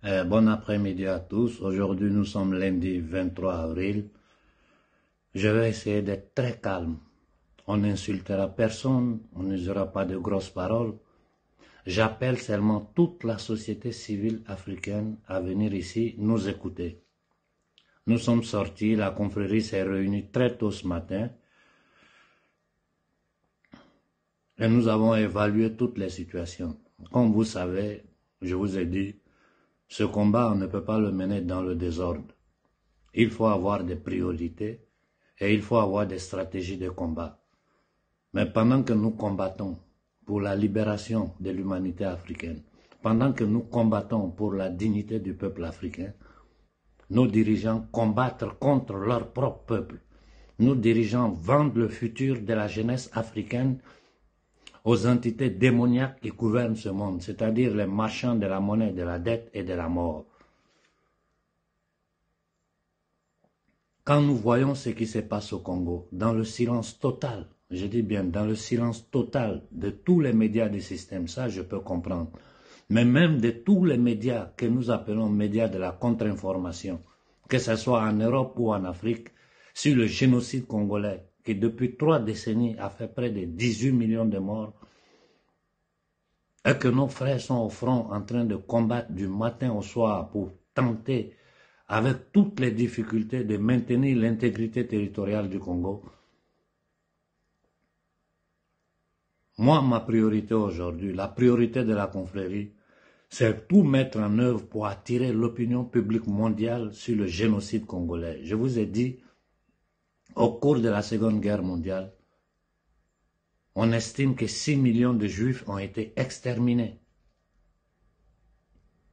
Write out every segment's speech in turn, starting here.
Bon après-midi à tous. Aujourd'hui, nous sommes lundi 23 avril. Je vais essayer d'être très calme. On n'insultera personne, on n'usera pas de grosses paroles. J'appelle seulement toute la société civile africaine à venir ici nous écouter. Nous sommes sortis, la confrérie s'est réunie très tôt ce matin et nous avons évalué toutes les situations. Comme vous savez, je vous ai dit, ce combat, on ne peut pas le mener dans le désordre. Il faut avoir des priorités et il faut avoir des stratégies de combat. Mais pendant que nous combattons pour la libération de l'humanité africaine, pendant que nous combattons pour la dignité du peuple africain, nos dirigeants combattent contre leur propre peuple. Nos dirigeants vendent le futur de la jeunesse africaine aux entités démoniaques qui gouvernent ce monde, c'est-à-dire les marchands de la monnaie, de la dette et de la mort. Quand nous voyons ce qui se passe au Congo, dans le silence total, je dis bien dans le silence total de tous les médias du système, ça je peux comprendre, mais même de tous les médias que nous appelons médias de la contre-information, que ce soit en Europe ou en Afrique, sur le génocide congolais, qui depuis 3 décennies a fait près de 18 millions de morts, et que nos frères sont au front en train de combattre du matin au soir pour tenter, avec toutes les difficultés, de maintenir l'intégrité territoriale du Congo. Moi, ma priorité aujourd'hui, la priorité de la confrérie, c'est tout mettre en œuvre pour attirer l'opinion publique mondiale sur le génocide congolais. Je vous ai dit, au cours de la Seconde Guerre mondiale, on estime que 6 millions de Juifs ont été exterminés,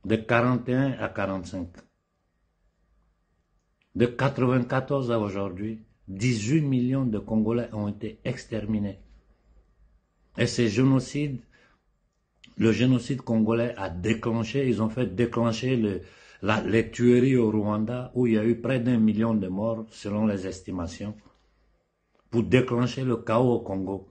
de 41 à 45. De 94 à aujourd'hui, 18 millions de Congolais ont été exterminés. Et ce génocide, le génocide congolais a déclenché, ils ont fait déclencher les tueries au Rwanda, où il y a eu près d'1 million de morts, selon les estimations, pour déclencher le chaos au Congo.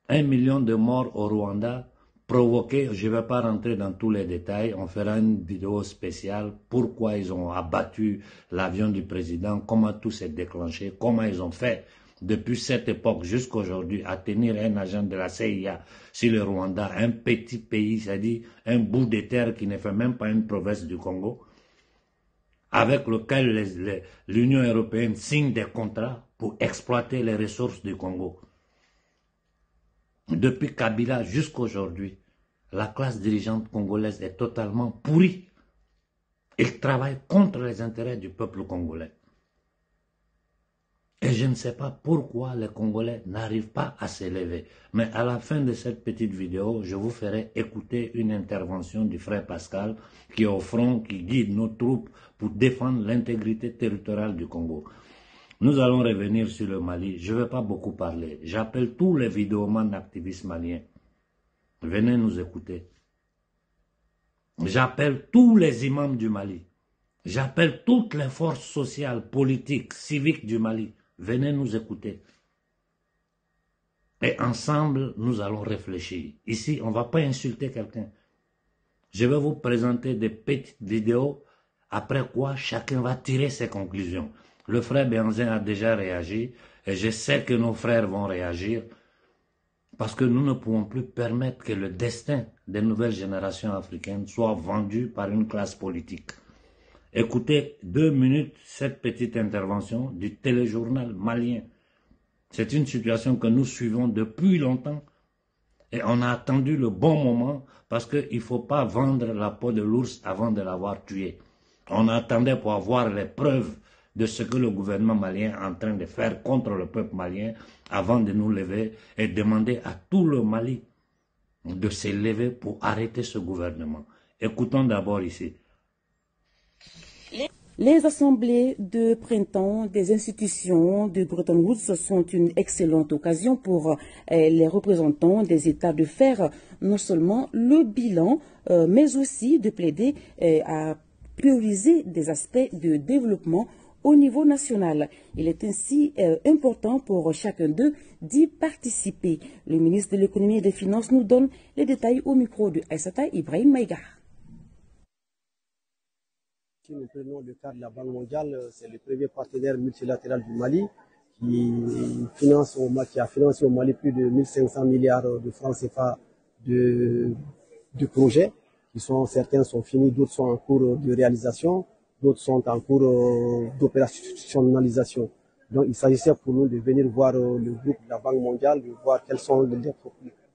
1 million de morts au Rwanda, provoqués, je ne vais pas rentrer dans tous les détails, on fera une vidéo spéciale, pourquoi ils ont abattu l'avion du président, comment tout s'est déclenché, comment ils ont fait depuis cette époque jusqu'à aujourd'hui à tenir un agent de la CIA sur le Rwanda, un petit pays, c'est-à-dire un bout de terre qui ne fait même pas une province du Congo, avec lequel l'Union européenne signe des contrats pour exploiter les ressources du Congo. Depuis Kabila jusqu'à aujourd'hui, la classe dirigeante congolaise est totalement pourrie. Il travaille contre les intérêts du peuple congolais. Et je ne sais pas pourquoi les Congolais n'arrivent pas à s'élever. Mais à la fin de cette petite vidéo, je vous ferai écouter une intervention du frère Pascal qui est au front, qui guide nos troupes pour défendre l'intégrité territoriale du Congo. Nous allons revenir sur le Mali. Je ne vais pas beaucoup parler. J'appelle tous les vidéomans activistes maliens. Venez nous écouter. J'appelle tous les imams du Mali. J'appelle toutes les forces sociales, politiques, civiques du Mali. Venez nous écouter. Et ensemble, nous allons réfléchir. Ici, on ne va pas insulter quelqu'un. Je vais vous présenter des petites vidéos, après quoi chacun va tirer ses conclusions. Le frère Benzin a déjà réagi et je sais que nos frères vont réagir parce que nous ne pouvons plus permettre que le destin des nouvelles générations africaines soit vendu par une classe politique. Écoutez 2 minutes cette petite intervention du téléjournal malien. C'est une situation que nous suivons depuis longtemps et on a attendu le bon moment parce qu'il ne faut pas vendre la peau de l'ours avant de l'avoir tué. On attendait pour avoir les preuves de ce que le gouvernement malien est en train de faire contre le peuple malien avant de nous lever et demander à tout le Mali de se lever pour arrêter ce gouvernement. Écoutons d'abord ici. Les assemblées de printemps des institutions de Bretton Woods sont une excellente occasion pour les représentants des États de faire non seulement le bilan, mais aussi de plaider à prioriser des aspects de développement au niveau national. Il est ainsi important pour chacun d'eux d'y participer. Le ministre de l'économie et des finances nous donne les détails au micro de Aïssata Ibrahim Maïga. Si nous prenons le cas de la Banque mondiale, c'est le premier partenaire multilatéral du Mali qui a financé au Mali plus de 1500 milliards de francs CFA de projets. Certains sont finis, d'autres sont en cours de réalisation, d'autres sont en cours d'opérationnalisation. Donc il s'agissait pour nous de venir voir le groupe de la Banque mondiale, de voir quels sont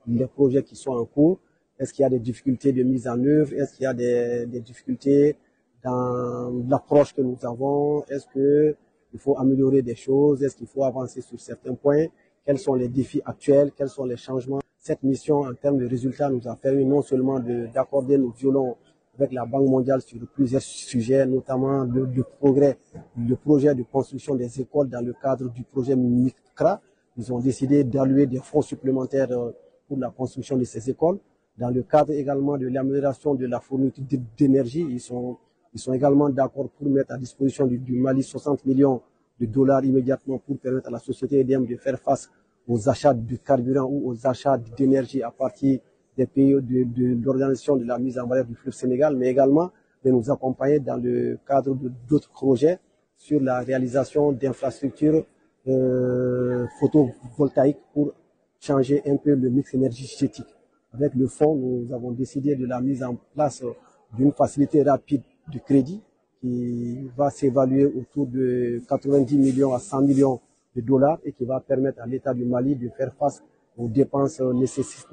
les projets qui sont en cours. Est-ce qu'il y a des difficultés de mise en œuvre? Est-ce qu'il y a des difficultés dans l'approche que nous avons? Est-ce qu'il faut améliorer des choses? Est-ce qu'il faut avancer sur certains points? Quels sont les défis actuels? Quels sont les changements? Cette mission, en termes de résultats, nous a permis non seulement d'accorder nos violons avec la Banque mondiale sur plusieurs sujets, notamment le projet de construction des écoles dans le cadre du projet MICRA. Ils ont décidé d'allouer des fonds supplémentaires pour la construction de ces écoles. Dans le cadre également de l'amélioration de la fourniture d'énergie, ils sont également d'accord pour mettre à disposition du Mali 60 millions de dollars immédiatement pour permettre à la société EDM de faire face aux achats de carburant ou aux achats d'énergie à partir des pays de l'organisation de la mise en valeur du fleuve Sénégal, mais également de nous accompagner dans le cadre d'autres projets sur la réalisation d'infrastructures photovoltaïques pour changer un peu le mix énergétique. Avec le fonds, nous avons décidé de la mise en place d'une facilité rapide de crédit qui va s'évaluer autour de 90 millions à 100 millions de dollars et qui va permettre à l'État du Mali de faire face aux dépenses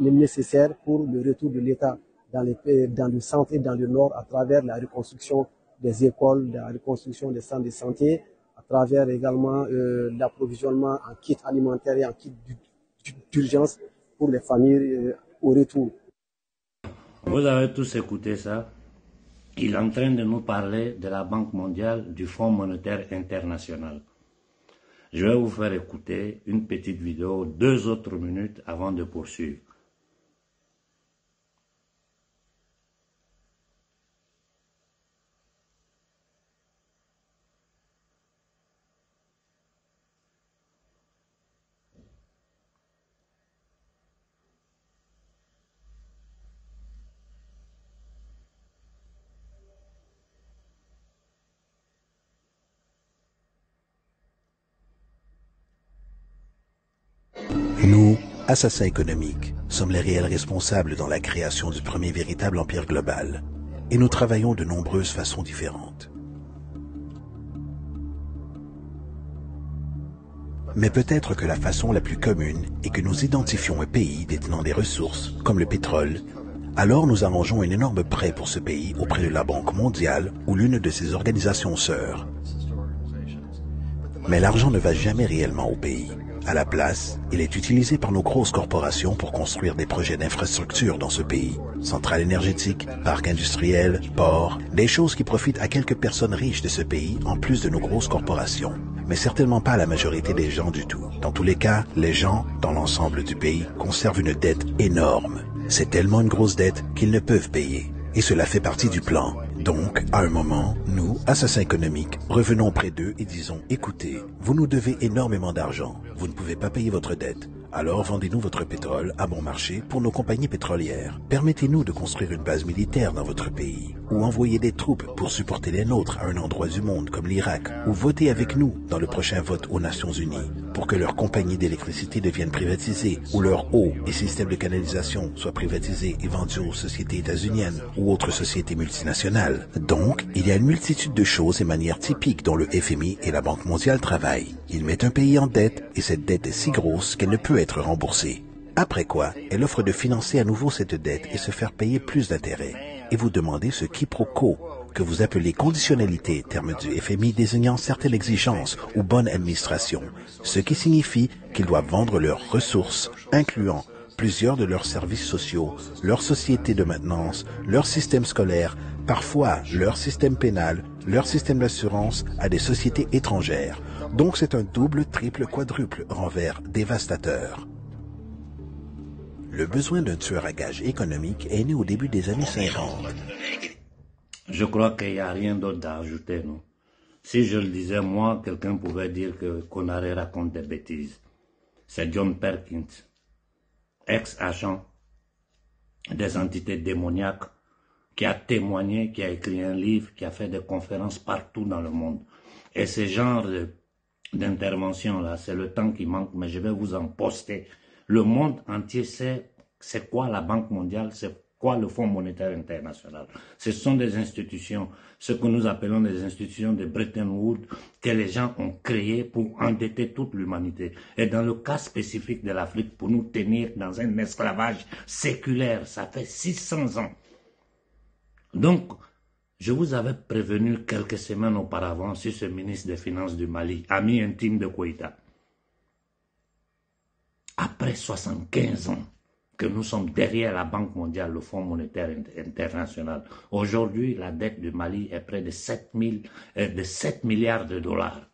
nécessaires pour le retour de l'État dans le centre et dans le nord à travers la reconstruction des écoles, la reconstruction des centres de santé, à travers également l'approvisionnement en kits alimentaires et en kits d'urgence pour les familles au retour. Vous avez tous écouté ça. Il est en train de nous parler de la Banque mondiale, du Fonds monétaire international. Je vais vous faire écouter une petite vidéo, 2 autres minutes avant de poursuivre. Nous, Assassins économiques, sommes les réels responsables dans la création du premier véritable empire global, et nous travaillons de nombreuses façons différentes. Mais peut-être que la façon la plus commune est que nous identifions un pays détenant des ressources, comme le pétrole. Alors nous arrangeons un énorme prêt pour ce pays auprès de la Banque mondiale ou l'une de ses organisations sœurs. Mais l'argent ne va jamais réellement au pays. À la place, il est utilisé par nos grosses corporations pour construire des projets d'infrastructure dans ce pays. Centrales énergétiques, parcs industriels, ports, des choses qui profitent à quelques personnes riches de ce pays en plus de nos grosses corporations. Mais certainement pas à la majorité des gens du tout. Dans tous les cas, les gens, dans l'ensemble du pays, conservent une dette énorme. C'est tellement une grosse dette qu'ils ne peuvent payer. Et cela fait partie du plan. Donc, à un moment, nous, assassins économiques, revenons près d'eux et disons, écoutez, vous nous devez énormément d'argent, vous ne pouvez pas payer votre dette, alors vendez-nous votre pétrole à bon marché pour nos compagnies pétrolières. Permettez-nous de construire une base militaire dans votre pays, ou envoyer des troupes pour supporter les nôtres à un endroit du monde comme l'Irak, ou voter avec nous dans le prochain vote aux Nations Unies, pour que leurs compagnies d'électricité deviennent privatisées, ou leur eau et système de canalisation soient privatisés et vendus aux sociétés états-uniennes ou autres sociétés multinationales. Donc, il y a une multitude de choses et manières typiques dont le FMI et la Banque mondiale travaillent. Ils mettent un pays en dette et cette dette est si grosse qu'elle ne peut être remboursée. Après quoi, elle offre de financer à nouveau cette dette et se faire payer plus d'intérêts. Et vous demandez ce quiproquo que vous appelez conditionnalité, terme du FMI désignant certaines exigences ou bonne administration, ce qui signifie qu'ils doivent vendre leurs ressources, incluant plusieurs de leurs services sociaux, leur société de maintenance, leur système scolaire, parfois leur système pénal, leur système d'assurance à des sociétés étrangères. Donc c'est un double, triple, quadruple renvers dévastateur. Le besoin d'un tueur à gages économique est né au début des années 50. Je crois qu'il n'y a rien d'autre à ajouter, non? Si je le disais, moi, quelqu'un pouvait dire que Konaré raconte des bêtises. C'est John Perkins, ex-agent des entités démoniaques qui a témoigné, qui a écrit un livre, qui a fait des conférences partout dans le monde. Et ce genre d'intervention-là, c'est le temps qui manque, mais je vais vous en poster. Le monde entier sait c'est quoi la Banque mondiale, c'est quoi le Fonds monétaire international. Ce sont des institutions, ce que nous appelons des institutions de Bretton Woods, que les gens ont créées pour endetter toute l'humanité. Et dans le cas spécifique de l'Afrique, pour nous tenir dans un esclavage séculaire, ça fait 600 ans. Donc, je vous avais prévenu quelques semaines auparavant sur ce ministre des Finances du Mali, ami intime de Koïta. Après 75 ans que nous sommes derrière la Banque mondiale, le Fonds monétaire international, aujourd'hui, la dette du Mali est près de 7 milliards de dollars.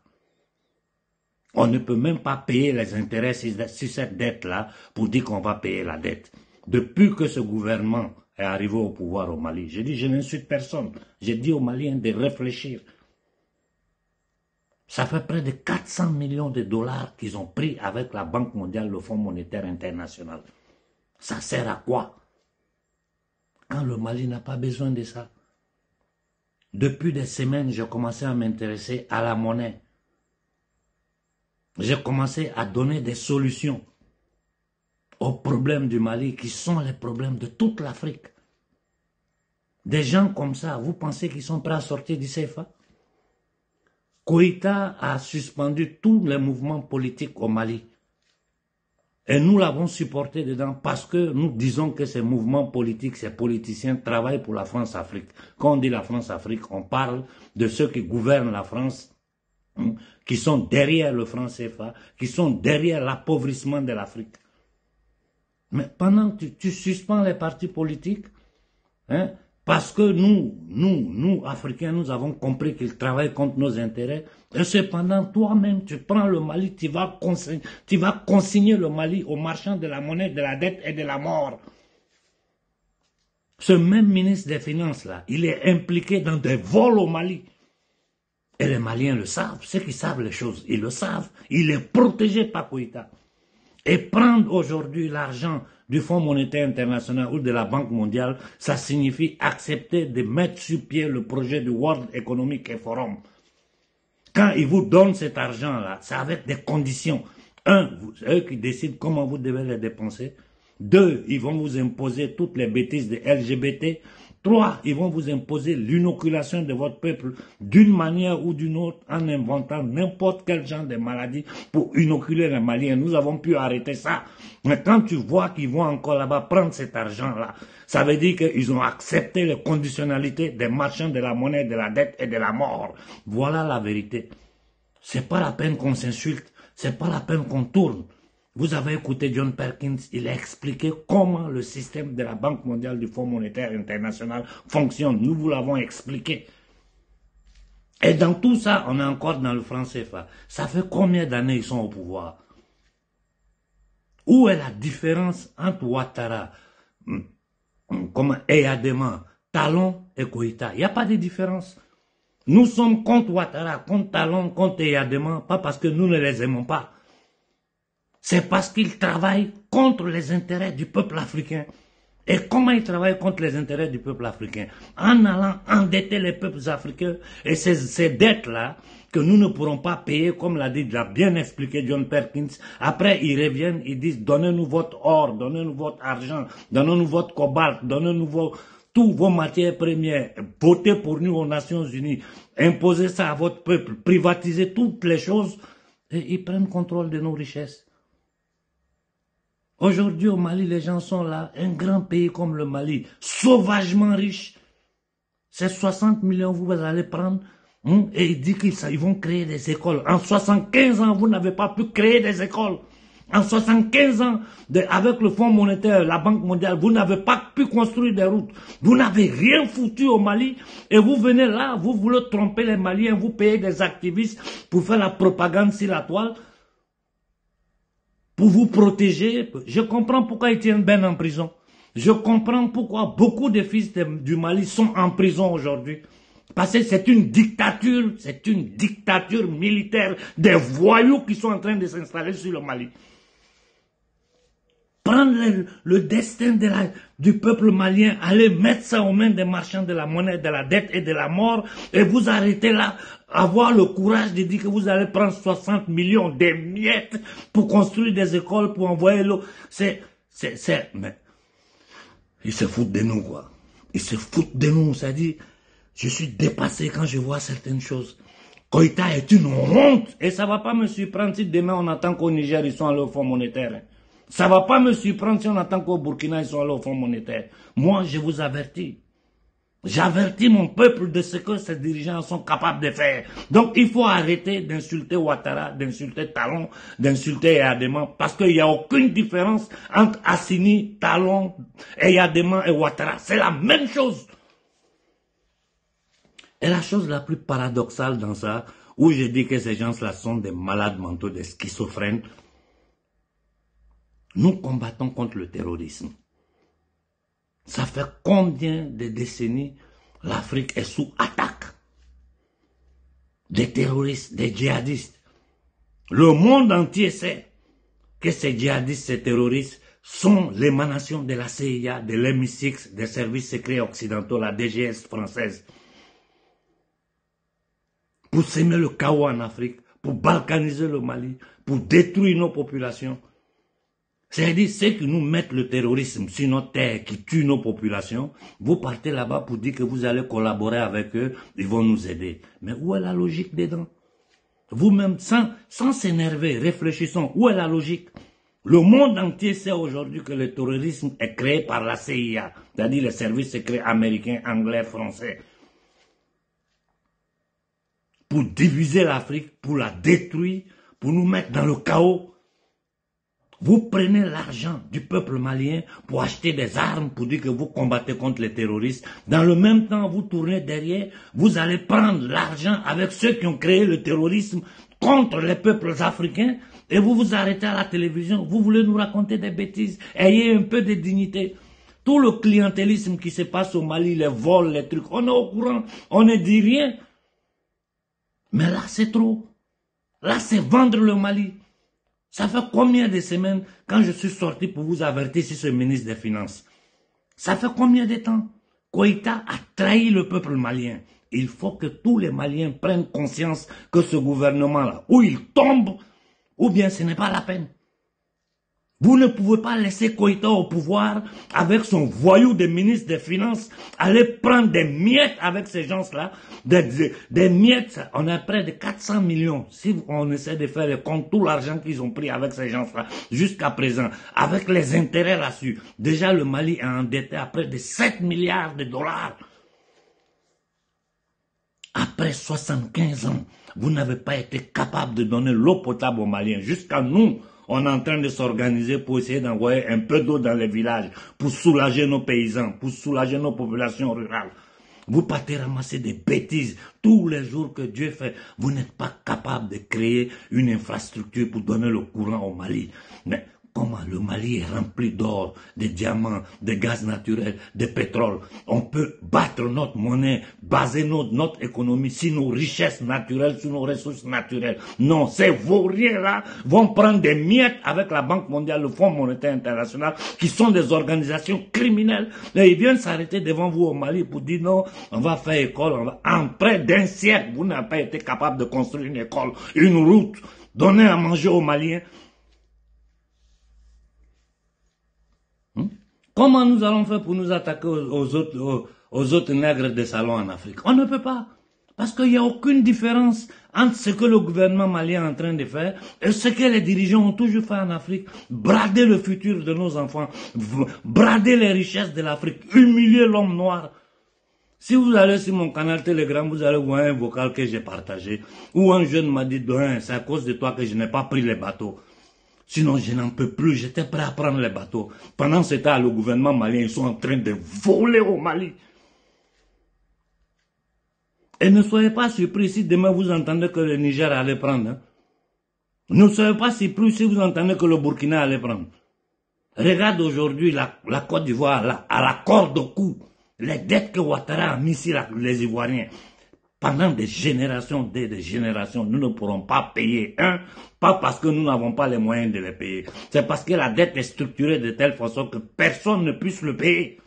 On ne peut même pas payer les intérêts sur cette dette-là pour dire qu'on va payer la dette. Depuis que ce gouvernement est arrivé au pouvoir au Mali, je dis, je n'insulte personne. J'ai dit aux Maliens de réfléchir. Ça fait près de 400 millions de dollars qu'ils ont pris avec la Banque mondiale, le Fonds monétaire international. Ça sert à quoi? Quand le Mali n'a pas besoin de ça. Depuis des semaines, j'ai commencé à m'intéresser à la monnaie. J'ai commencé à donner des solutions aux problèmes du Mali qui sont les problèmes de toute l'Afrique. Des gens comme ça, vous pensez qu'ils sont prêts à sortir du CFA? Koïta a suspendu tous les mouvements politiques au Mali. Et nous l'avons supporté dedans parce que nous disons que ces mouvements politiques, ces politiciens travaillent pour la France-Afrique. Quand on dit la France-Afrique, on parle de ceux qui gouvernent la France, qui sont derrière le franc CFA, qui sont derrière l'appauvrissement de l'Afrique. Mais pendant que tu suspends les partis politiques, parce que nous, Africains, nous avons compris qu'ils travaillent contre nos intérêts, et cependant, toi-même, tu prends le Mali, tu vas consigner le Mali aux marchands de la monnaie, de la dette et de la mort. Ce même ministre des Finances, là, il est impliqué dans des vols au Mali. Et les Maliens le savent, ceux qui savent les choses, ils le savent. Il est protégé par Koïta. Et prendre aujourd'hui l'argent du Fonds monétaire international ou de la Banque mondiale, ça signifie accepter de mettre sur pied le projet du World Economic Forum. Quand ils vous donnent cet argent-là, c'est avec des conditions. Un, c'est eux qui décident comment vous devez les dépenser. Deux, ils vont vous imposer toutes les bêtises de LGBT. Trois, ils vont vous imposer l'inoculation de votre peuple d'une manière ou d'une autre en inventant n'importe quel genre de maladie pour inoculer les Maliens. Nous avons pu arrêter ça. Mais quand tu vois qu'ils vont encore là-bas prendre cet argent-là, ça veut dire qu'ils ont accepté les conditionnalités des marchands de la monnaie, de la dette et de la mort. Voilà la vérité. C'est pas la peine qu'on s'insulte, c'est pas la peine qu'on tourne. Vous avez écouté John Perkins, il a expliqué comment le système de la Banque mondiale du Fonds monétaire international fonctionne. Nous vous l'avons expliqué. Et dans tout ça, on est encore dans le franc CFA. Ça fait combien d'années ils sont au pouvoir? Où est la différence entre Ouattara, Eyadema, Talon et Koïta? Il n'y a pas de différence. Nous sommes contre Ouattara, contre Talon, contre Eyadema, pas parce que nous ne les aimons pas. C'est parce qu'ils travaillent contre les intérêts du peuple africain. Et comment ils travaillent contre les intérêts du peuple africain? En allant endetter les peuples africains. Et ces dettes-là, que nous ne pourrons pas payer, comme l'a bien expliqué John Perkins. Après, ils reviennent, ils disent, donnez-nous votre or, donnez-nous votre argent, donnez-nous votre cobalt, donnez-nous toutes vos matières premières, votez pour nous aux Nations Unies, imposez ça à votre peuple, privatisez toutes les choses, et ils prennent contrôle de nos richesses. Aujourd'hui, au Mali, les gens sont là. Un grand pays comme le Mali, sauvagement riche. C'est 60 millions vous allez prendre. Et ils disent qu'ils vont créer des écoles. En 75 ans, vous n'avez pas pu créer des écoles. En 75 ans, avec le Fonds monétaire, la Banque mondiale, vous n'avez pas pu construire des routes. Vous n'avez rien foutu au Mali. Et vous venez là, vous voulez tromper les Maliens, vous payez des activistes pour faire la propagande sur la toile. Pour vous protéger. Je comprends pourquoi Etienne Ben en prison. Je comprends pourquoi beaucoup de fils du Mali sont en prison aujourd'hui. Parce que c'est une dictature militaire des voyous qui sont en train de s'installer sur le Mali. prendre le destin du peuple malien, aller mettre ça aux mains des marchands de la monnaie, de la dette et de la mort, et vous arrêtez là, avoir le courage de dire que vous allez prendre 60 millions des miettes pour construire des écoles, pour envoyer l'eau. Mais ils se foutent de nous, quoi. Ils se foutent de nous, c'est-à-dire, je suis dépassé quand je vois certaines choses. Koïta est une honte, et ça va pas me surprendre si demain on attend qu'au Niger, ils sont allés au Fonds monétaire. Ça va pas me surprendre si on attend qu'au Burkina, ils sont allés au Fonds monétaire. Moi, je vous avertis. J'avertis mon peuple de ce que ces dirigeants sont capables de faire. Donc, il faut arrêter d'insulter Ouattara, d'insulter Talon, d'insulter Eyadema, parce qu'il n'y a aucune différence entre Assini, Talon, Eyadema et Ouattara. C'est la même chose. Et la chose la plus paradoxale dans ça, où je dis que ces gens-là sont des malades mentaux, des schizophrènes, nous combattons contre le terrorisme. Ça fait combien de décennies l'Afrique est sous attaque des terroristes, des djihadistes. Le monde entier sait que ces djihadistes, ces terroristes sont l'émanation de la CIA, de l'MI6, des services secrets occidentaux, la DGS française. Pour semer le chaos en Afrique, pour balkaniser le Mali, pour détruire nos populations. C'est-à-dire, ceux qui nous mettent le terrorisme sur notre terre, qui tuent nos populations, vous partez là-bas pour dire que vous allez collaborer avec eux, ils vont nous aider. Mais où est la logique dedans? Vous-même, sans s'énerver, réfléchissons, où est la logique? Le monde entier sait aujourd'hui que le terrorisme est créé par la CIA, c'est-à-dire les services secrets américains, anglais, français, pour diviser l'Afrique, pour la détruire, pour nous mettre dans le chaos. Vous prenez l'argent du peuple malien pour acheter des armes, pour dire que vous combattez contre les terroristes. Dans le même temps, vous tournez derrière, vous allez prendre l'argent avec ceux qui ont créé le terrorisme contre les peuples africains, et vous vous arrêtez à la télévision, vous voulez nous raconter des bêtises. Ayez un peu de dignité. Tout le clientélisme qui se passe au Mali, les vols, les trucs, on est au courant, on ne dit rien. Mais là, c'est trop. Là, c'est vendre le Mali. Ça fait combien de semaines quand je suis sorti pour vous avertir sur ce ministre des Finances? Ça fait combien de temps? Koïta a trahi le peuple malien. Il faut que tous les Maliens prennent conscience que ce gouvernement-là, ou il tombe, ou bien ce n'est pas la peine. Vous ne pouvez pas laisser Koïta au pouvoir avec son voyou de ministre des Finances, aller prendre des miettes avec ces gens-là, des miettes. On a près de 400 millions. Si on essaie de faire le compte, tout l'argent qu'ils ont pris avec ces gens-là jusqu'à présent, avec les intérêts là-dessus. Déjà, le Mali est endetté à près de 7 milliards de dollars. Après 75 ans, vous n'avez pas été capable de donner l'eau potable aux Maliens. Jusqu'à nous, on est en train de s'organiser pour essayer d'envoyer un peu d'eau dans les villages, pour soulager nos paysans, pour soulager nos populations rurales. Vous partez ramasser des bêtises tous les jours que Dieu fait. Vous n'êtes pas capable de créer une infrastructure pour donner le courant au Mali. Mais comment le Mali est rempli d'or, de diamants, de gaz naturel, de pétrole. On peut battre notre monnaie, baser notre économie sur nos richesses naturelles, sur nos ressources naturelles. Non, ces vauriens-là vont prendre des miettes avec la Banque mondiale, le Fonds monétaire international, qui sont des organisations criminelles. Et ils viennent s'arrêter devant vous au Mali pour dire non, on va faire école. En près d'un siècle, vous n'avez pas été capable de construire une école, une route, donner à manger aux Maliens. Comment nous allons faire pour nous attaquer aux autres nègres des salons en Afrique? On ne peut pas. Parce qu'il n'y a aucune différence entre ce que le gouvernement malien est en train de faire et ce que les dirigeants ont toujours fait en Afrique. Brader le futur de nos enfants, brader les richesses de l'Afrique, humilier l'homme noir. Si vous allez sur mon canal Telegram, vous allez voir un vocal que j'ai partagé, où un jeune m'a dit, c'est à cause de toi que je n'ai pas pris les bateaux. Sinon, je n'en peux plus. J'étais prêt à prendre les bateaux. Pendant ce temps, le gouvernement malien, ils sont en train de voler au Mali. Et ne soyez pas surpris si demain vous entendez que le Niger allait prendre. Hein. Ne soyez pas surpris si vous entendez que le Burkina allait prendre. Regarde aujourd'hui la Côte d'Ivoire à la corde au cou. Les dettes que Ouattara a mis sur les Ivoiriens. Pendant des générations, nous ne pourrons pas payer un, pas parce que nous n'avons pas les moyens de les payer. C'est parce que la dette est structurée de telle façon que personne ne puisse le payer.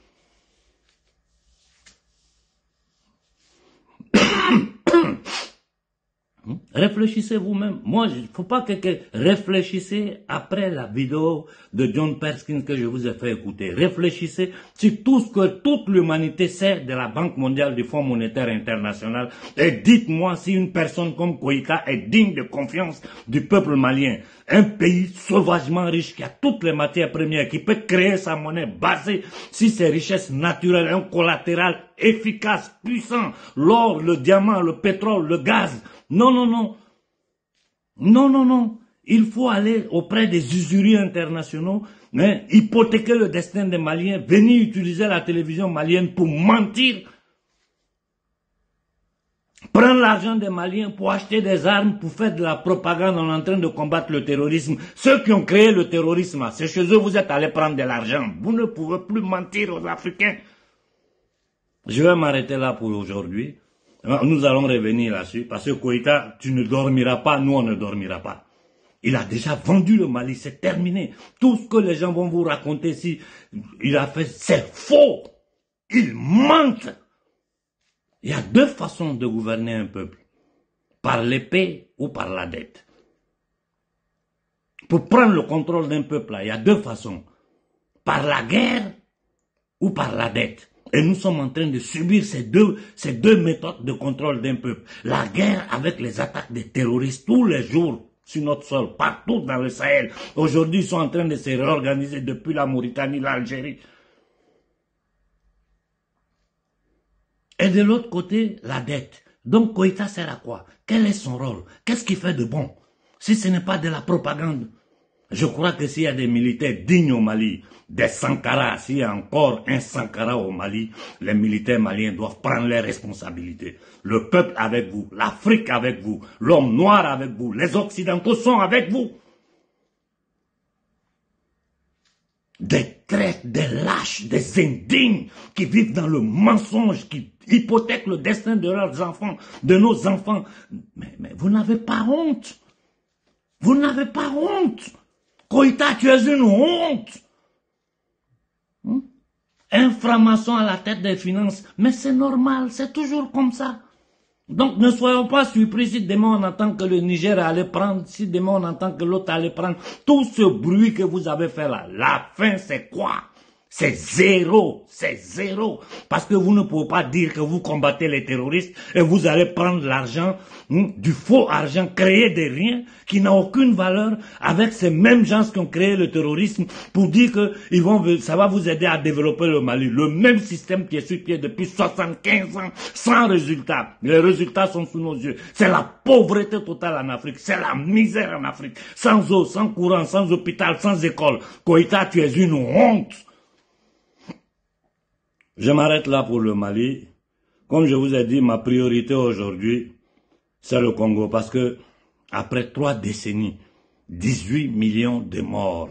Réfléchissez vous-même. Moi, il ne faut pas que réfléchissez après la vidéo de John Perkins que je vous ai fait écouter. Réfléchissez sur tout ce que toute l'humanité sait de la Banque mondiale, du Fonds monétaire international. Et dites-moi si une personne comme Koïta est digne de confiance du peuple malien. Un pays sauvagement riche qui a toutes les matières premières, qui peut créer sa monnaie basée sur ses richesses naturelles, un collatéral efficace, puissant, l'or, le diamant, le pétrole, le gaz. Non, non, non. Non, non, non. Il faut aller auprès des usuriers internationaux, mais hypothéquer le destin des Maliens, venir utiliser la télévision malienne pour mentir, prendre l'argent des Maliens pour acheter des armes, pour faire de la propagande en train de combattre le terrorisme. Ceux qui ont créé le terrorisme, c'est chez eux vous êtes allés prendre de l'argent. Vous ne pouvez plus mentir aux Africains. Je vais m'arrêter là pour aujourd'hui. Nous allons revenir là-dessus, parce que Koïta, tu ne dormiras pas, nous on ne dormira pas. Il a déjà vendu le Mali, c'est terminé. Tout ce que les gens vont vous raconter ici, il a fait, c'est faux. Il mente. Il y a deux façons de gouverner un peuple. Par l'épée ou par la dette. Pour prendre le contrôle d'un peuple, là, il y a deux façons. Par la guerre ou par la dette. Et nous sommes en train de subir ces deux méthodes de contrôle d'un peuple. La guerre avec les attaques des terroristes tous les jours sur notre sol, partout dans le Sahel. Aujourd'hui, ils sont en train de se réorganiser depuis la Mauritanie, l'Algérie. Et de l'autre côté, la dette. Donc Koïta sert à quoi? Quel est son rôle? Qu'est-ce qu'il fait de bon? Si ce n'est pas de la propagande. Je crois que s'il y a des militaires dignes au Mali, des Sankara, s'il y a encore un Sankara au Mali, les militaires maliens doivent prendre leurs responsabilités. Le peuple avec vous, l'Afrique avec vous, l'homme noir avec vous, les Occidentaux sont avec vous. Des traîtres, des lâches, des indignes qui vivent dans le mensonge, qui hypothèquent le destin de leurs enfants, de nos enfants. Mais vous n'avez pas honte. Vous n'avez pas honte. Koïta, tu es une honte. Un franc-maçon à la tête des finances. Mais c'est normal, c'est toujours comme ça. Donc ne soyons pas surpris si demain on entend que le Niger allait prendre, si demain on entend que l'autre allait prendre. Tout ce bruit que vous avez fait là, la fin c'est quoi? C'est zéro, c'est zéro. Parce que vous ne pouvez pas dire que vous combattez les terroristes et vous allez prendre l'argent, du faux argent créé de rien, qui n'a aucune valeur, avec ces mêmes gens qui ont créé le terrorisme pour dire que ça va vous aider à développer le Mali. Le même système qui est sur pied depuis 75 ans, sans résultat. Les résultats sont sous nos yeux. C'est la pauvreté totale en Afrique, c'est la misère en Afrique. Sans eau, sans courant, sans hôpital, sans école. Koïta, tu es une honte. Je m'arrête là pour le Mali. Comme je vous ai dit, ma priorité aujourd'hui, c'est le Congo. Parce que, après 3 décennies, 18 millions de morts,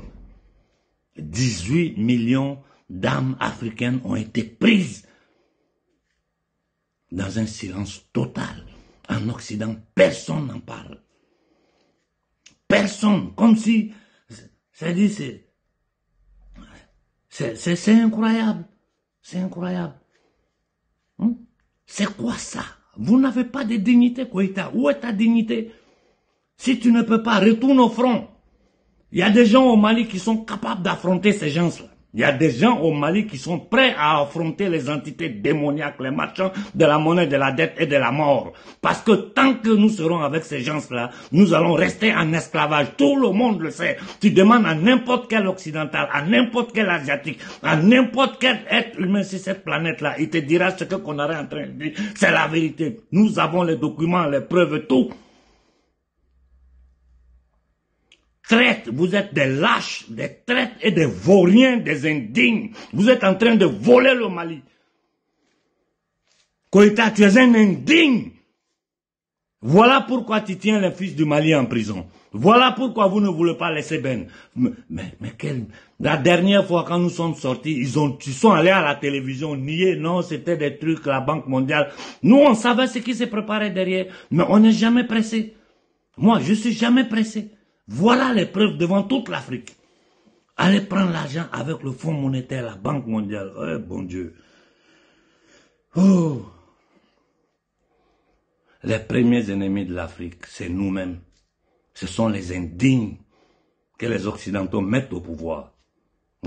18 millions d'âmes africaines ont été prises dans un silence total. En Occident, personne n'en parle. Personne. Comme si, c'est incroyable. C'est incroyable. C'est quoi ça? Vous n'avez pas de dignité, Koïta. Où est ta dignité? Si tu ne peux pas, retourne au front. Il y a des gens au Mali qui sont capables d'affronter ces gens-là. Il y a des gens au Mali qui sont prêts à affronter les entités démoniaques, les marchands de la monnaie, de la dette et de la mort. Parce que tant que nous serons avec ces gens-là, nous allons rester en esclavage. Tout le monde le sait. Tu demandes à n'importe quel occidental, à n'importe quel asiatique, à n'importe quel être humain sur cette planète-là, il te dira ce qu'on est en train de dire. C'est la vérité. Nous avons les documents, les preuves, tout. Traîtres, vous êtes des lâches, des traîtres et des vauriens, des indignes. Vous êtes en train de voler le Mali. Koïta, tu es un indigne. Voilà pourquoi tu tiens les fils du Mali en prison. Voilà pourquoi vous ne voulez pas laisser Ben. La dernière fois quand nous sommes sortis, ils sont allés à la télévision nier, non, c'était des trucs, la Banque mondiale. Nous, on savait ce qui se préparait derrière, mais on n'est jamais pressé. Moi, je suis jamais pressé. Voilà les preuves devant toute l'Afrique. Allez prendre l'argent avec le Fonds monétaire, la Banque mondiale. Oh, bon Dieu. Oh. Les premiers ennemis de l'Afrique, c'est nous-mêmes. Ce sont les indignes que les Occidentaux mettent au pouvoir.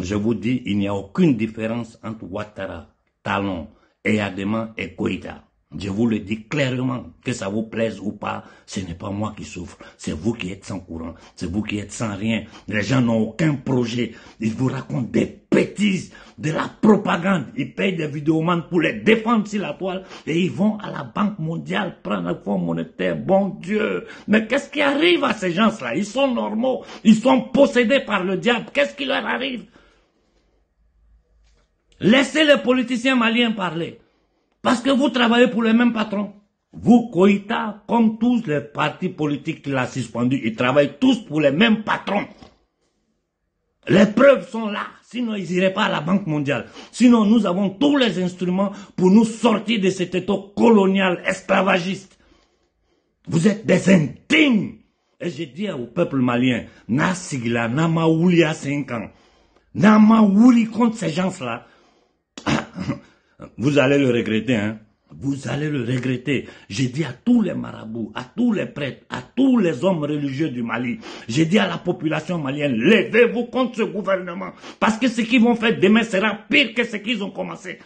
Je vous dis, il n'y a aucune différence entre Ouattara, Talon, Eyadema et Koïta. Je vous le dis clairement, que ça vous plaise ou pas, ce n'est pas moi qui souffre, c'est vous qui êtes sans courant, c'est vous qui êtes sans rien. Les gens n'ont aucun projet, ils vous racontent des bêtises, de la propagande, ils payent des vidéomans pour les défendre sur la toile et ils vont à la Banque mondiale prendre le Fonds monétaire. Bon Dieu, mais qu'est-ce qui arrive à ces gens-là? Ils sont normaux, ils sont possédés par le diable, qu'est-ce qui leur arrive? Laissez les politiciens maliens parler. Parce que vous travaillez pour les mêmes patrons. Vous, Koïta, comme tous les partis politiques qu'il a suspendus, ils travaillent tous pour les mêmes patrons. Les preuves sont là. Sinon, ils n'iraient pas à la Banque mondiale. Sinon, nous avons tous les instruments pour nous sortir de cet état colonial esclavagiste. Vous êtes des indignes. Et je dis au peuple malien, na sigla, na maouli à 5 ans. Na maouli contre ces gens-là. Vous allez le regretter, hein. Vous allez le regretter. J'ai dit à tous les marabouts, à tous les prêtres, à tous les hommes religieux du Mali, j'ai dit à la population malienne, levez-vous contre ce gouvernement. Parce que ce qu'ils vont faire demain sera pire que ce qu'ils ont commencé.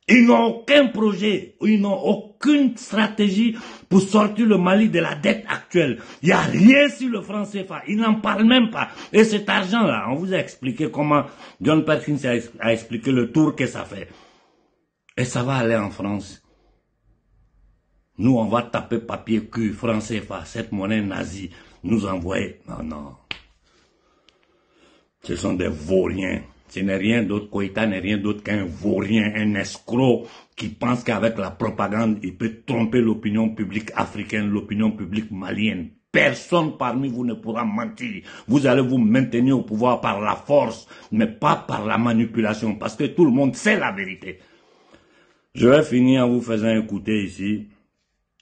Ils n'ont aucun projet, ils n'ont aucune stratégie pour sortir le Mali de la dette actuelle. Il n'y a rien sur le franc CFA, ils n'en parlent même pas. Et cet argent-là, on vous a expliqué comment John Perkins a expliqué le tour que ça fait. Et ça va aller en France. Nous, on va taper papier cul, franc CFA, cette monnaie nazie, nous envoyer. Non, non. Ce sont des vauriens. Ce n'est rien d'autre, Koïta n'est rien d'autre qu'un vaurien, un escroc qui pense qu'avec la propagande, il peut tromper l'opinion publique africaine, l'opinion publique malienne. Personne parmi vous ne pourra mentir. Vous allez vous maintenir au pouvoir par la force, mais pas par la manipulation, parce que tout le monde sait la vérité. Je vais finir en vous faisant écouter ici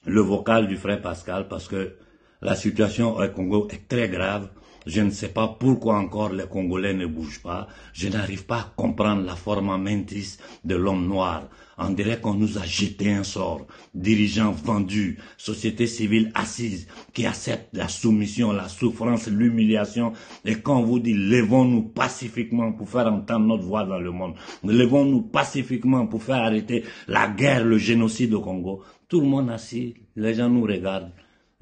le vocal du frère Pascal, parce que la situation au Congo est très grave. Je ne sais pas pourquoi encore les Congolais ne bougent pas. Je n'arrive pas à comprendre la forma mentis de l'homme noir. On dirait qu'on nous a jeté un sort. Dirigeants vendus, société civile assise, qui acceptent la soumission, la souffrance, l'humiliation. Et quand on vous dit, levons-nous pacifiquement pour faire entendre notre voix dans le monde. Levons-nous pacifiquement pour faire arrêter la guerre, le génocide au Congo. Tout le monde assis, les gens nous regardent.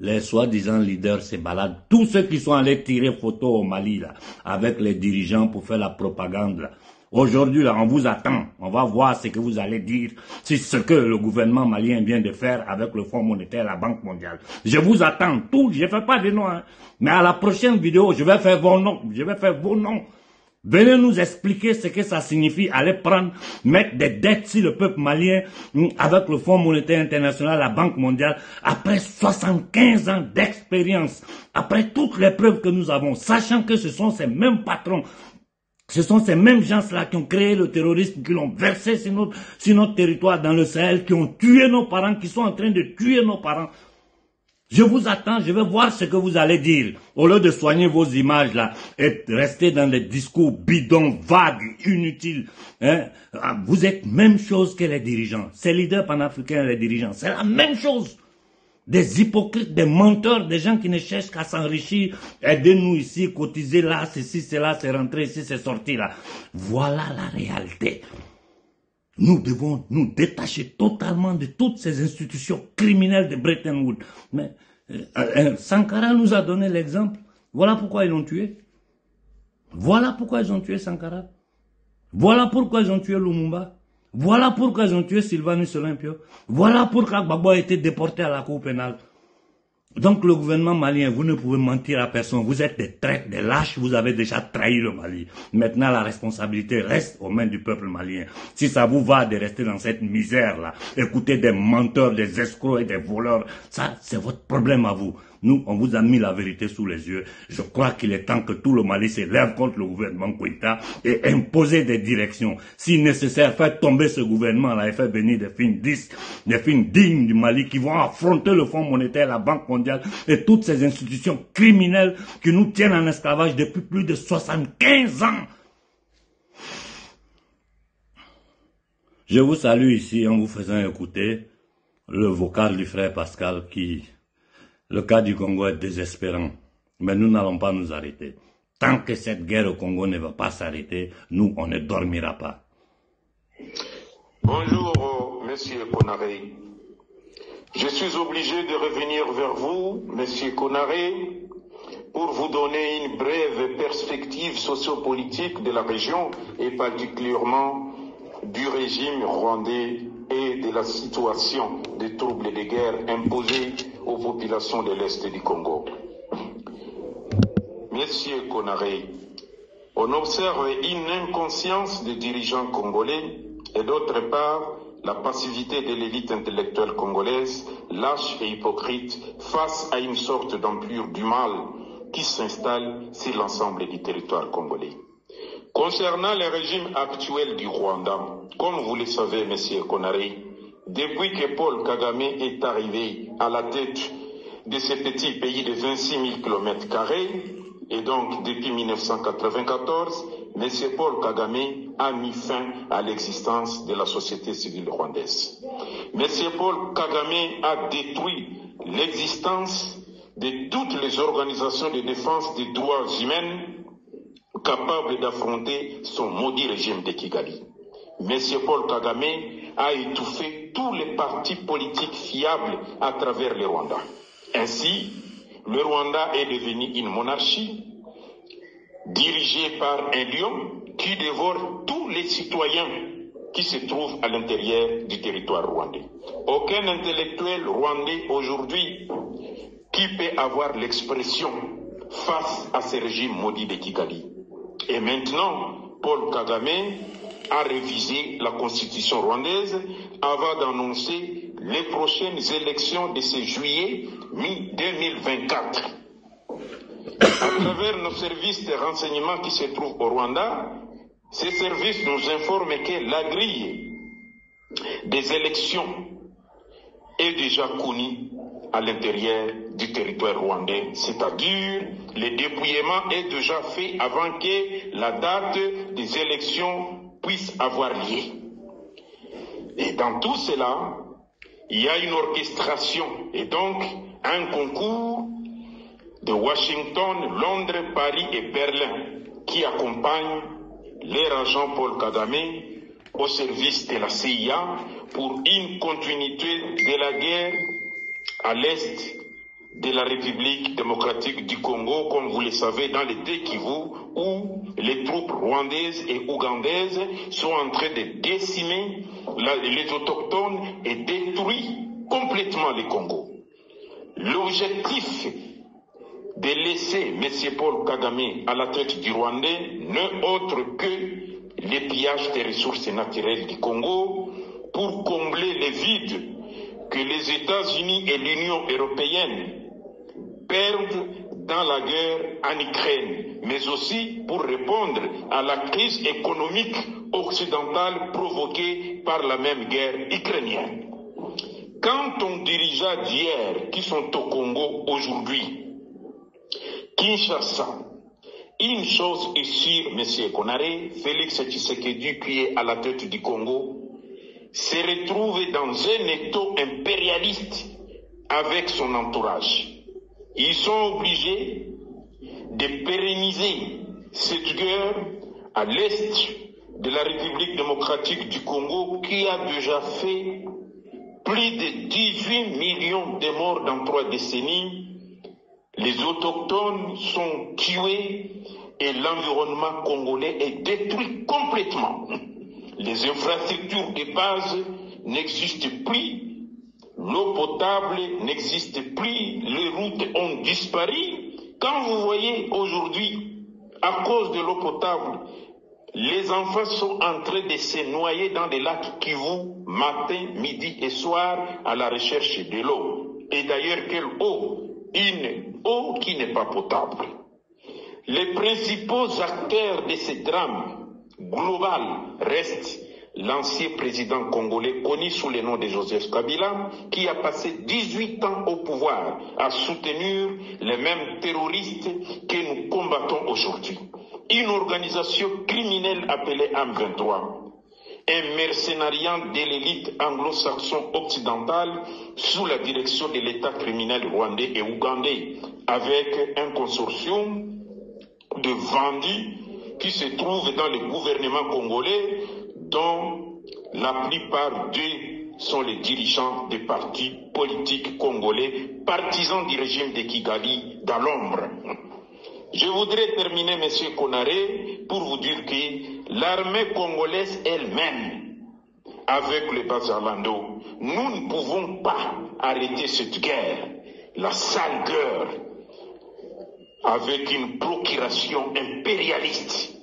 Les soi-disant leaders se baladent. Tous ceux qui sont allés tirer photo au Mali, là, avec les dirigeants pour faire la propagande, là. Aujourd'hui, là, on vous attend. On va voir ce que vous allez dire sur ce que le gouvernement malien vient de faire avec le Fonds monétaire, la Banque mondiale. Je vous attends tous. Je ne fais pas de noms, hein. Mais à la prochaine vidéo, je vais faire vos noms. Je vais faire vos noms. Venez nous expliquer ce que ça signifie, aller prendre, mettre des dettes sur le peuple malien avec le Fonds monétaire international, la Banque mondiale, après 75 ans d'expérience, après toutes les preuves que nous avons, sachant que ce sont ces mêmes patrons, ce sont ces mêmes gens-là qui ont créé le terrorisme, qui l'ont versé sur notre territoire dans le Sahel, qui ont tué nos parents, qui sont en train de tuer nos parents. Je vous attends, je vais voir ce que vous allez dire. Au lieu de soigner vos images là et rester dans des discours bidons, vagues, inutiles. Hein? Vous êtes même chose que les dirigeants. Ces leaders panafricains, les dirigeants, c'est la même chose. Des hypocrites, des menteurs, des gens qui ne cherchent qu'à s'enrichir. Aidez-nous ici, cotisez là, ceci, cela, c'est rentré ici, c'est sorti là. Voilà la réalité. Nous devons nous détacher totalement de toutes ces institutions criminelles de Bretton Woods. Mais Sankara nous a donné l'exemple. Voilà pourquoi ils l'ont tué. Voilà pourquoi ils ont tué Sankara. Voilà pourquoi ils ont tué Lumumba. Voilà pourquoi ils ont tué Sylvanus Olympio. Voilà pourquoi Gbagbo a été déporté à la Cour pénale. Donc le gouvernement malien, vous ne pouvez mentir à personne. Vous êtes des traîtres, des lâches, vous avez déjà trahi le Mali. Maintenant, la responsabilité reste aux mains du peuple malien. Si ça vous va de rester dans cette misère-là, écouter des menteurs, des escrocs et des voleurs, ça, c'est votre problème à vous. Nous, on vous a mis la vérité sous les yeux. Je crois qu'il est temps que tout le Mali se lève contre le gouvernement Koïta et imposer des directions. Si nécessaire, faire tomber ce gouvernement-là et faire venir des films dignes du Mali qui vont affronter le Fonds monétaire, la Banque mondiale et toutes ces institutions criminelles qui nous tiennent en esclavage depuis plus de 75 ans. Je vous salue ici en vous faisant écouter le vocal du frère Pascal qui... Le cas du Congo est désespérant, mais nous n'allons pas nous arrêter. Tant que cette guerre au Congo ne va pas s'arrêter, nous, on ne dormira pas. Bonjour, Monsieur Konaré. Je suis obligé de revenir vers vous, Monsieur Konaré, pour vous donner une brève perspective sociopolitique de la région et particulièrement du régime rwandais et de la situation des troubles de guerre imposés aux populations de l'Est du Congo. Monsieur Konaré, on observe une inconscience des dirigeants congolais et d'autre part la passivité de l'élite intellectuelle congolaise, lâche et hypocrite, face à une sorte d'ampleur du mal qui s'installe sur l'ensemble du territoire congolais. Concernant le régime actuel du Rwanda, comme vous le savez, Monsieur Konaré, depuis que Paul Kagame est arrivé à la tête de ce petit pays de 26 000 km², et donc depuis 1994, M. Paul Kagame a mis fin à l'existence de la société civile rwandaise. M. Paul Kagame a détruit l'existence de toutes les organisations de défense des droits humains capables d'affronter son maudit régime de Kigali. M. Paul Kagame a étouffé tous les partis politiques fiables à travers le Rwanda. Ainsi, le Rwanda est devenu une monarchie dirigée par un lion qui dévore tous les citoyens qui se trouvent à l'intérieur du territoire rwandais. Aucun intellectuel rwandais aujourd'hui qui peut avoir l'expression face à ce régime maudit de Kigali. Et maintenant, Paul Kagame a révisé la constitution rwandaise avant d'annoncer les prochaines élections de ce juillet mi-2024. À travers nos services de renseignement qui se trouvent au Rwanda, ces services nous informent que la grille des élections est déjà connue à l'intérieur du territoire rwandais, c'est-à-dire le dépouillement est déjà fait avant que la date des élections puisse avoir lieu. Et dans tout cela, il y a une orchestration et donc un concours de Washington, Londres, Paris et Berlin qui accompagnent leur agent Paul Kagame au service de la CIA pour une continuité de la guerre à l'est de la République démocratique du Congo, comme vous le savez, dans le Kivu, où les troupes rwandaises et ougandaises sont en train de décimer les autochtones et détruire complètement le Congo. L'objectif de laisser M. Paul Kagame à la tête du Rwandais n'est autre que le pillage des ressources naturelles du Congo pour combler les vides que les États-Unis et l'Union européenne perdent dans la guerre en Ukraine, mais aussi pour répondre à la crise économique occidentale provoquée par la même guerre ukrainienne. Quant aux dirigeants d'hier qui sont au Congo aujourd'hui, Kinshasa, une chose est sûre, M. Konaré, Félix Tshisekedi, qui est à la tête du Congo, se retrouve dans un étau impérialiste avec son entourage. Ils sont obligés de pérenniser cette guerre à l'est de la République démocratique du Congo qui a déjà fait plus de 18 millions de morts dans 3 décennies. Les autochtones sont tués et l'environnement congolais est détruit complètement. Les infrastructures de base n'existent plus. l'eau potable n'existe plus, les routes ont disparu. Quand vous voyez aujourd'hui, à cause de l'eau potable, les enfants sont en train de se noyer dans des lacs Kivu, matin, midi et soir, à la recherche de l'eau. Et d'ailleurs, quelle eau? Une eau qui n'est pas potable. Les principaux acteurs de ce drame global restent l'ancien président congolais connu sous le nom de Joseph Kabila, qui a passé 18 ans au pouvoir à soutenir les mêmes terroristes que nous combattons aujourd'hui. Une organisation criminelle appelée M23, un mercenariat de l'élite anglo-saxon occidentale sous la direction de l'État criminel rwandais et ougandais, avec un consortium de vendus qui se trouvent dans le gouvernement congolais, dont la plupart d'eux sont les dirigeants des partis politiques congolais, partisans du régime de Kigali dans l'ombre. Je voudrais terminer, M. Konaré, pour vous dire que l'armée congolaise elle-même, avec le Bazalando, nous ne pouvons pas arrêter cette guerre, la sale guerre, avec une procuration impérialiste.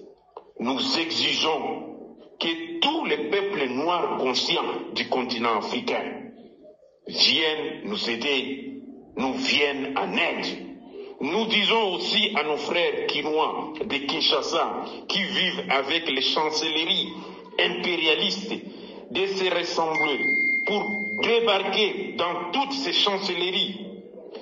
Nous exigeons que tous les peuples noirs conscients du continent africain viennent nous aider, nous viennent en aide. Nous disons aussi à nos frères quinois de Kinshasa qui vivent avec les chancelleries impérialistes de se rassembler pour débarquer dans toutes ces chancelleries,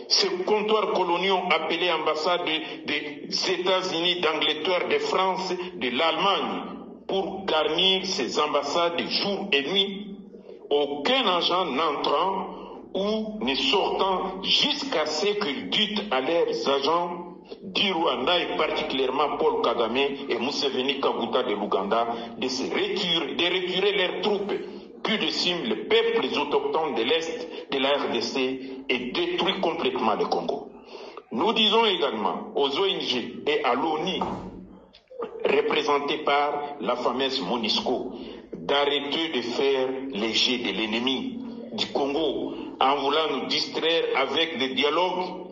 ces comptoirs coloniaux appelés ambassades des États-Unis, d'Angleterre, de France, de l'Allemagne, pour garnir ces ambassades jour et nuit. Aucun agent n'entrant ou ne sortant jusqu'à ce qu'ils disent à leurs agents du Rwanda et particulièrement Paul Kagame et Museveni Kaguta de l'Ouganda de retirer leurs troupes, puis de cimer les peuples autochtones de l'Est de la RDC et détruire complètement le Congo. Nous disons également aux ONG et à l'ONU, représentés par la fameuse MONUSCO, d'arrêter de faire les jets de l'ennemi du Congo en voulant nous distraire avec des dialogues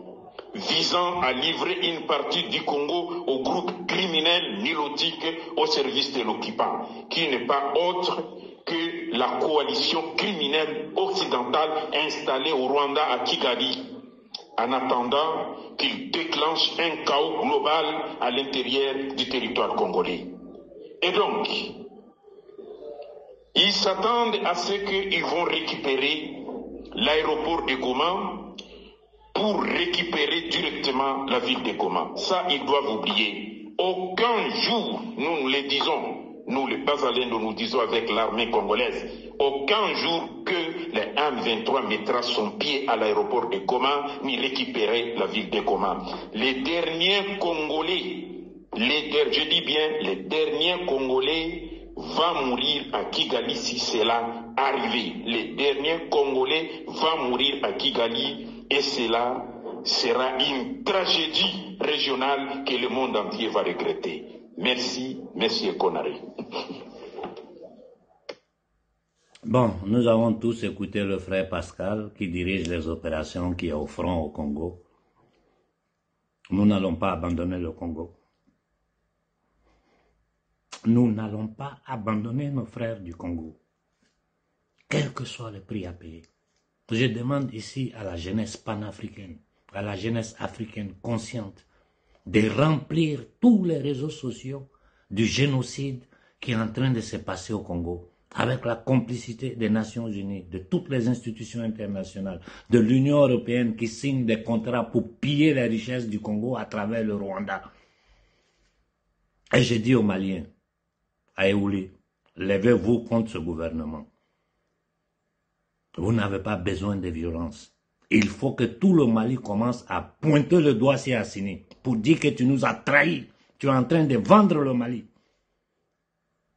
visant à livrer une partie du Congo au groupe criminel nilotique au service de l'occupant, qui n'est pas autre que la coalition criminelle occidentale installée au Rwanda à Kigali, en attendant qu'il déclenche un chaos global à l'intérieur du territoire congolais. Et donc, ils s'attendent à ce qu'ils vont récupérer l'aéroport de Goma pour récupérer directement la ville de Goma. Ça, ils doivent oublier. Aucun jour, nous le disons, nous les Bazalendo, nous disons avec l'armée congolaise, aucun jour que le M23 mettra son pied à l'aéroport de Goma ni récupérer la ville de Goma. Les derniers Congolais, je dis bien les derniers Congolais va mourir à Kigali si cela arrive. Les derniers Congolais vont mourir à Kigali et cela sera une tragédie régionale que le monde entier va regretter. Merci, Monsieur Konaré. Bon, nous avons tous écouté le frère Pascal qui dirige les opérations qui est au front au Congo. Nous n'allons pas abandonner le Congo. Nous n'allons pas abandonner nos frères du Congo, quel que soit le prix à payer. Je demande ici à la jeunesse panafricaine, à la jeunesse africaine consciente, de remplir tous les réseaux sociaux du génocide qui est en train de se passer au Congo, avec la complicité des Nations Unies, de toutes les institutions internationales, de l'Union européenne qui signe des contrats pour piller les richesses du Congo à travers le Rwanda. Et je dis aux Maliens, à Eouli, levez-vous contre ce gouvernement. Vous n'avez pas besoin de violence. Il faut que tout le Mali commence à pointer le doigt sur Assini pour dire que tu nous as trahis. Tu es en train de vendre le Mali.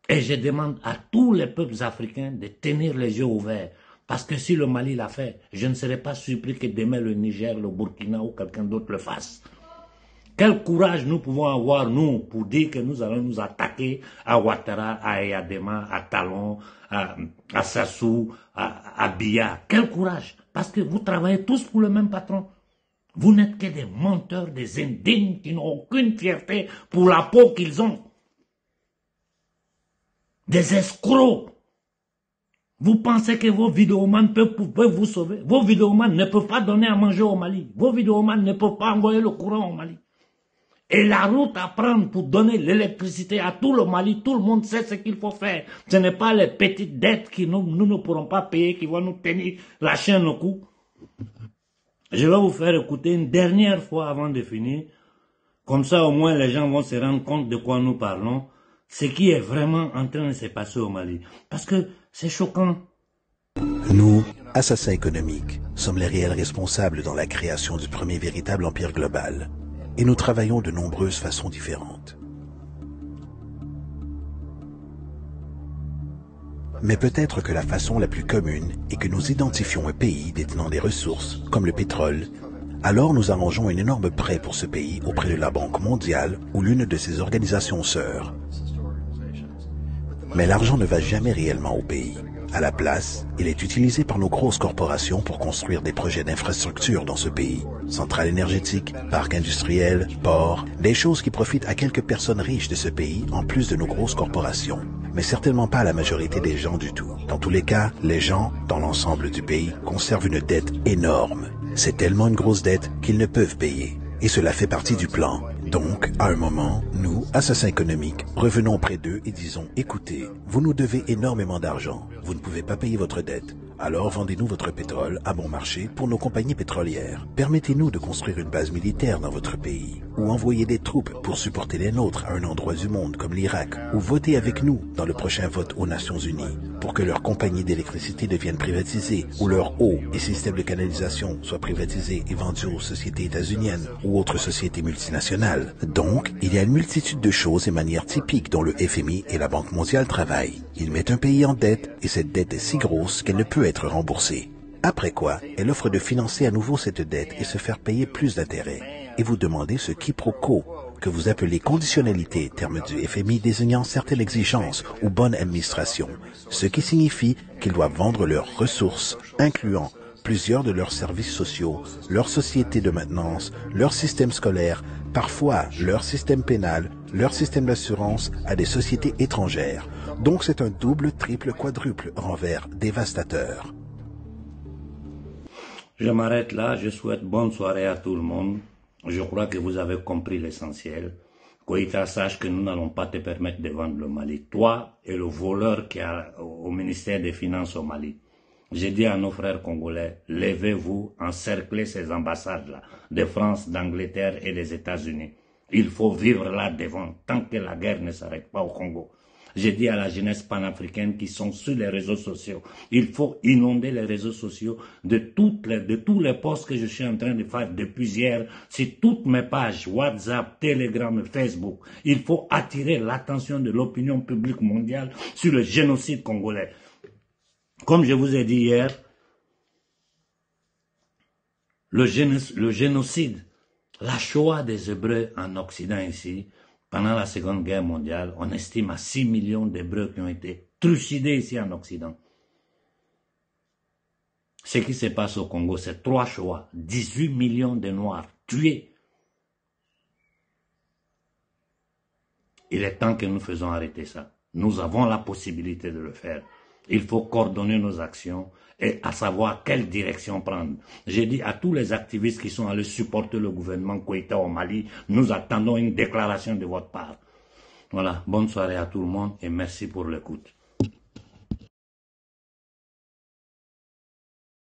Et je demande à tous les peuples africains de tenir les yeux ouverts. Parce que si le Mali l'a fait, je ne serais pas surpris que demain le Niger, le Burkina ou quelqu'un d'autre le fasse. Quel courage nous pouvons avoir, nous, pour dire que nous allons nous attaquer à Ouattara, à Eyadema, à Talon, à Sassou, à Biya. Quel courage! Parce que vous travaillez tous pour le même patron. Vous n'êtes que des menteurs, des indignes qui n'ont aucune fierté pour la peau qu'ils ont. Des escrocs. Vous pensez que vos vidéomans peuvent vous sauver? Vos vidéomans ne peuvent pas donner à manger au Mali. Vos vidéomans ne peuvent pas envoyer le courant au Mali. Et la route à prendre pour donner l'électricité à tout le Mali, tout le monde sait ce qu'il faut faire. Ce n'est pas les petites dettes que nous ne pourrons pas payer qui vont nous tenir la chaîne au cou. Je vais vous faire écouter une dernière fois avant de finir. Comme ça, au moins, les gens vont se rendre compte de quoi nous parlons. Ce qui est vraiment en train de se passer au Mali. Parce que c'est choquant. Nous, assassins économiques, sommes les réels responsables dans la création du premier véritable empire global. Et nous travaillons de nombreuses façons différentes. Mais peut-être que la façon la plus commune est que nous identifions un pays détenant des ressources, comme le pétrole. Alors nous arrangeons un énorme prêt pour ce pays auprès de la Banque mondiale ou l'une de ses organisations sœurs. Mais l'argent ne va jamais réellement au pays. À la place, il est utilisé par nos grosses corporations pour construire des projets d'infrastructure dans ce pays. Centrales énergétiques, parcs industriels, ports, des choses qui profitent à quelques personnes riches de ce pays en plus de nos grosses corporations. Mais certainement pas à la majorité des gens du tout. Dans tous les cas, les gens, dans l'ensemble du pays, conservent une dette énorme. C'est tellement une grosse dette qu'ils ne peuvent payer. Et cela fait partie du plan. Donc, à un moment, nous, assassins économiques, revenons auprès d'eux et disons, écoutez, vous nous devez énormément d'argent, vous ne pouvez pas payer votre dette, alors vendez-nous votre pétrole à bon marché pour nos compagnies pétrolières. Permettez-nous de construire une base militaire dans votre pays, ou envoyer des troupes pour supporter les nôtres à un endroit du monde comme l'Irak, ou votez avec nous dans le prochain vote aux Nations Unies, pour que leurs compagnies d'électricité deviennent privatisées, ou leur eau et systèmes de canalisation soient privatisés et vendus aux sociétés états-uniennes ou autres sociétés multinationales. Donc, il y a une multitude de choses et manières typiques dont le FMI et la Banque mondiale travaillent. Ils mettent un pays en dette, et cette dette est si grosse qu'elle ne peut être remboursée. Après quoi, elle offre de financer à nouveau cette dette et se faire payer plus d'intérêts. Et vous demandez ce quiproquo, que vous appelez conditionnalité, terme du FMI désignant certaines exigences ou bonne administration, ce qui signifie qu'ils doivent vendre leurs ressources, incluant plusieurs de leurs services sociaux, leurs sociétés de maintenance, leur système scolaire, parfois leur système pénal, leur système d'assurance à des sociétés étrangères. Donc c'est un double, triple, quadruple renvers dévastateur. Je m'arrête là, je souhaite bonne soirée à tout le monde. Je crois que vous avez compris l'essentiel. Koïta, sache que nous n'allons pas te permettre de vendre le Mali. Toi et le voleur qui est au ministère des Finances au Mali. J'ai dit à nos frères congolais, levez-vous, encerclez ces ambassades-là, de France, d'Angleterre et des États-Unis. Il faut vivre là devant, tant que la guerre ne s'arrête pas au Congo. J'ai dit à la jeunesse panafricaine qui sont sur les réseaux sociaux, il faut inonder les réseaux sociaux de tous les posts que je suis en train de faire depuis hier sur toutes mes pages, WhatsApp, Telegram, Facebook. Il faut attirer l'attention de l'opinion publique mondiale sur le génocide congolais. Comme je vous ai dit hier, le génocide, la Shoah des Hébreux en Occident ici, pendant la Seconde Guerre mondiale, on estime à 6 millions d'Hébreux qui ont été trucidés ici en Occident. Ce qui se passe au Congo, c'est 3 Shoah, 18 millions de Noirs tués. Il est temps que nous faisons arrêter ça. Nous avons la possibilité de le faire. Il faut coordonner nos actions et à savoir quelle direction prendre. J'ai dit à tous les activistes qui sont allés supporter le gouvernement Koïta au Mali, nous attendons une déclaration de votre part. Voilà, bonne soirée à tout le monde et merci pour l'écoute.